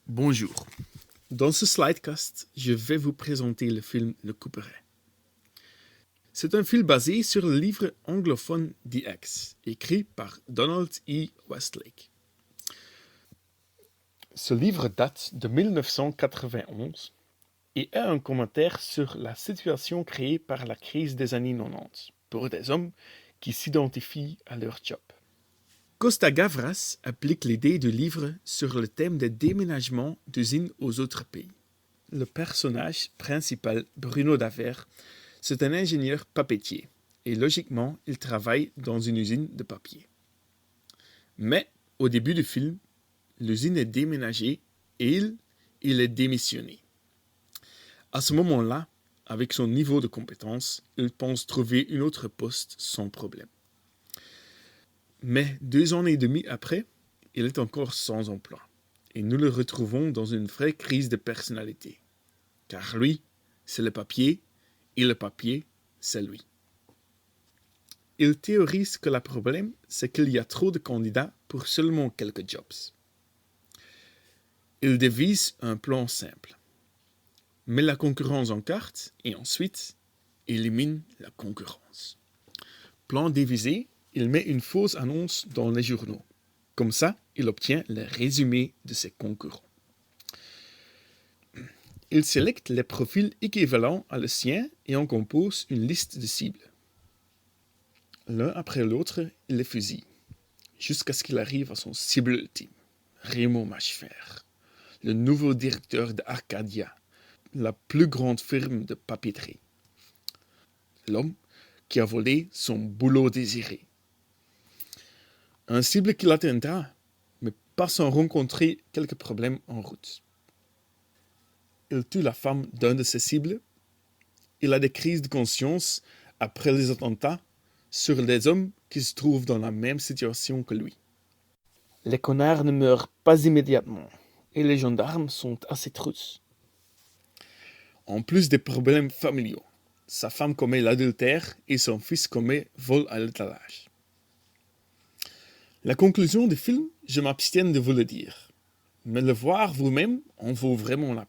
Bonjour. Dans ce slidecast, je vais vous présenter le film Le Couperet. C'est un film basé sur le livre anglophone The X, écrit par Donald E. Westlake. Ce livre date de 1991 et est un commentaire sur la situation créée par la crise des années 90 pour des hommes qui s'identifient à leur job. Costa Gavras applique l'idée du livre sur le thème des déménagements d'usines aux autres pays. Le personnage principal, Bruno Davert, c'est un ingénieur papetier et logiquement, il travaille dans une usine de papier. Mais au début du film, l'usine est déménagée et il est démissionné. À ce moment-là, avec son niveau de compétence, il pense trouver une autre poste sans problème. Mais 2 ans et demi après, il est encore sans emploi. Et nous le retrouvons dans une vraie crise de personnalité. Car lui, c'est le papier, et le papier, c'est lui. Il théorise que le problème, c'est qu'il y a trop de candidats pour seulement quelques jobs. Il devise un plan simple. Met la concurrence en carte et ensuite élimine la concurrence. Plan dévisé, il met une fausse annonce dans les journaux. Comme ça, il obtient le résumé de ses concurrents. Il sélecte les profils équivalents à le sien et en compose une liste de cibles. L'un après l'autre, il les fusille, jusqu'à ce qu'il arrive à son cible ultime, Raymond Machfer, le nouveau directeur d'Arcadia, la plus grande firme de papeterie. L'homme qui a volé son boulot désiré. Un cible qu'il atteindra, mais pas sans rencontrer quelques problèmes en route. Il tue la femme d'un de ses cibles. Il a des crises de conscience après les attentats sur des hommes qui se trouvent dans la même situation que lui. Les connards ne meurent pas immédiatement et les gendarmes sont assez trousses. En plus des problèmes familiaux, sa femme commet l'adultère et son fils commet vol à l'étalage. La conclusion du film, je m'abstiens de vous le dire, mais le voir vous-même en vaut vraiment la